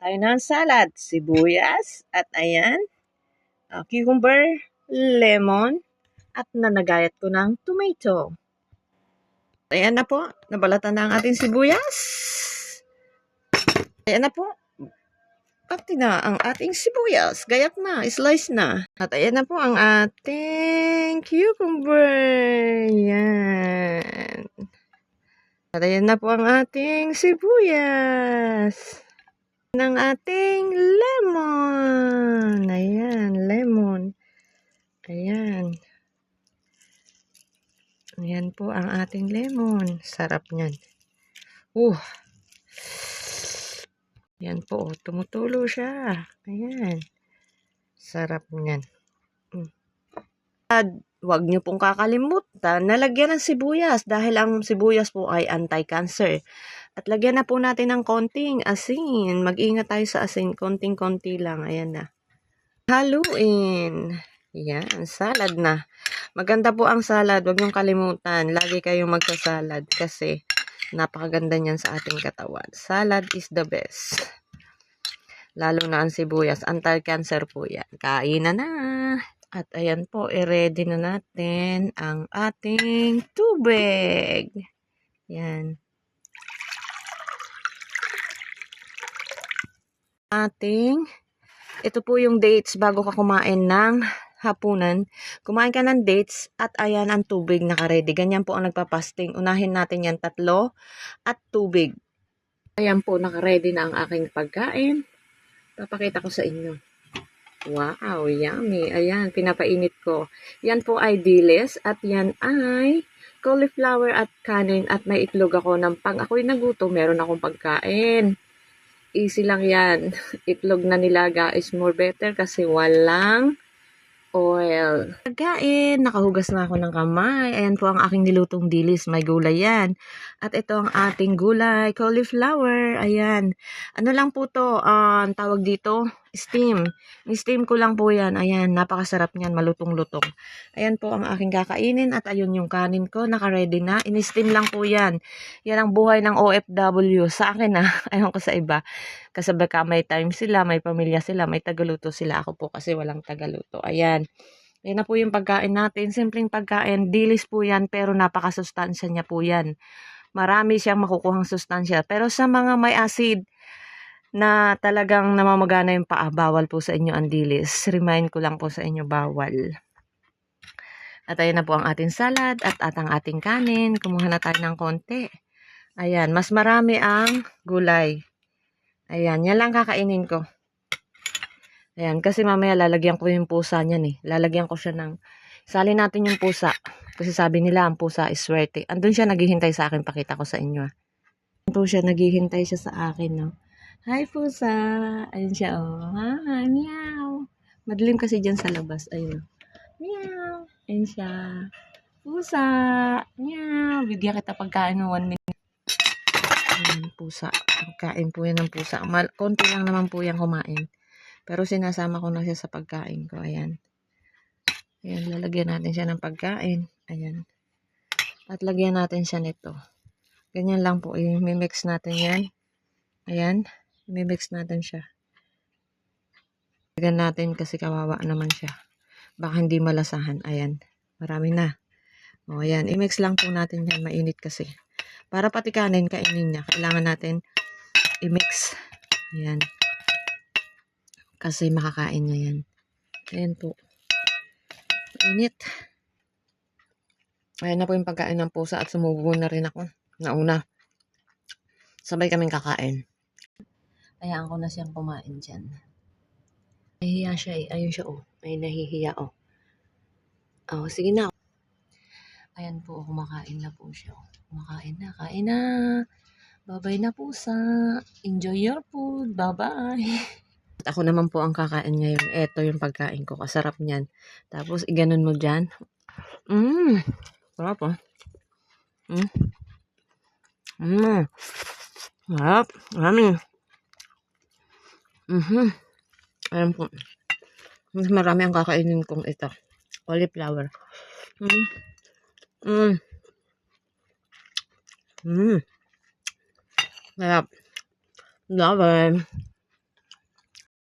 tayo ng salad, sibuyas, at ayan, cucumber, lemon, at nanagayat ko ng tomato. Ayan na po, nabalatan na ang ating sibuyas. Ayan na po, pati na ang ating sibuyas. Gayat na, slice na. At ayan na po ang ating cucumber. Ayan. At ayan na po ang ating sibuyas. Ng ating lemon. Ayan, lemon. Ayan. Ayan po ang ating lemon. Sarap niyan. Ayan po, tumutulo siya. Ayan. Sarap niyan. Huwag niyo pong kakalimutan na lagyan ng sibuyas dahil ang sibuyas po ay anti-cancer. At lagyan na po natin ng konting asin. Mag-ingat tayo sa asin. Konting-konti lang. Ayan na. Haluin. Ayan. Salad na. Maganda po ang salad. Huwag niyong kalimutan. Lagi kayong magsasalad kasi napakaganda niyan sa ating katawan. Salad is the best. Lalo na ang sibuyas. Anti-cancer po yan. Kain na. At ayan po. I-ready na natin ang ating tubig. Ayan. Ito po yung dates bago ka kumain ng hapunan. Kumain ka ng dates at ayan ang tubig naka-ready. Ganyan po ang nagpa-fasting. Unahin natin yan 3 at tubig. Ayan po, naka-ready na ang aking pagkain. Papakita ko sa inyo. Wow, yummy. Ayan, pinapainit ko. Yan po ay dilis at yan ay cauliflower at kanin at may itlog ako ng pang ako'y nagutom. Meron akong pagkain. Easy lang yan. Itlog na nilaga is more better kasi walang oil. Pagkain, nakahugas na ako ng kamay. Ayan po ang aking nilutong dilis. May gulay yan. At ito ang ating gulay, cauliflower. Ayan. Ano lang po to, tawag dito, steam. Steam ko lang po yan. Ayan, napakasarap niyan, malutong-lutong. Ayan po ang aking kakainin at ayun yung kanin ko, naka-ready na. In-steam lang po yan. Yan ang buhay ng OFW. Sa akin ayun ko sa iba. Kasi baka may time sila, may pamilya sila, may tagaluto sila. Ako po kasi walang tagaluto. Ayan. Yan na po yung pagkain natin. Simpleng pagkain. Dilis po yan, pero napakasustansya niya po yan. Marami siyang makukuhang sustansya. Pero sa mga may acid, na talagang namamagana yung paa, bawal po sa inyo ang dilis. Remind ko lang po sa inyo, bawal. At ayan na po ang ating salad at ang ating kanin. Kumuha na tayo ng konti. Ayan, mas marami ang gulay. Ayan, yan lang kakainin ko. Ayan, kasi mamaya lalagyan ko yung pusa niyan eh. Lalagyan ko siya ng, salin natin yung pusa. Kasi sabi nila ang pusa is swerte. Andun siya naghihintay sa akin, pakita ko sa inyo. Andun po siya, naghihintay siya sa akin, no. Hi, pusa. Ayun siya, oh. Hi, meow. Madilim kasi dyan sa labas. Ayun. Meow. Ayun siya. Pusa. Meow. Bigyan kita pagkain ng 1 minute. Ayun, pusa. Pagkain po yan ng pusa. Konti lang naman po yan kumain. Pero sinasama ko na siya sa pagkain ko. Ayan. Ayan, lalagyan natin siya ng pagkain. Ayan. At lagyan natin siya nito. Ganyan lang po. I-mix natin yan. Ayan. I-mix natin siya. Lagyan natin kasi kawawa naman siya. Baka hindi malasahan. Ayan. Marami na. O, ayan. I-mix lang po natin yan. Mainit kasi. Para pati kanin, kainin niya. Kailangan natin i-mix. Ayan. Kasi makakain niya yan. Ayan po. Mainit. Ayan na po yung pagkain ng pusa at sumubo na rin ako. Nauna. Sabay kaming kakain. Hayaan ko na siyang kumain dyan. Nahihiya siya eh. Ayun siya oh. May nahihiya oh. Oh, sige na. Ayan po, kumakain na po siya. Kumakain na, kain na. Bye-bye na pusa. Enjoy your food. Bye-bye. At ako naman po ang kakain ngayon. Ito yung pagkain ko. Kasarap niyan. Tapos, iganon mo dyan. Sarap oh. Sarap. Marami. Ayan po. Mas marami ang kakainin kong ito. Cauliflower. Sarap. Love it.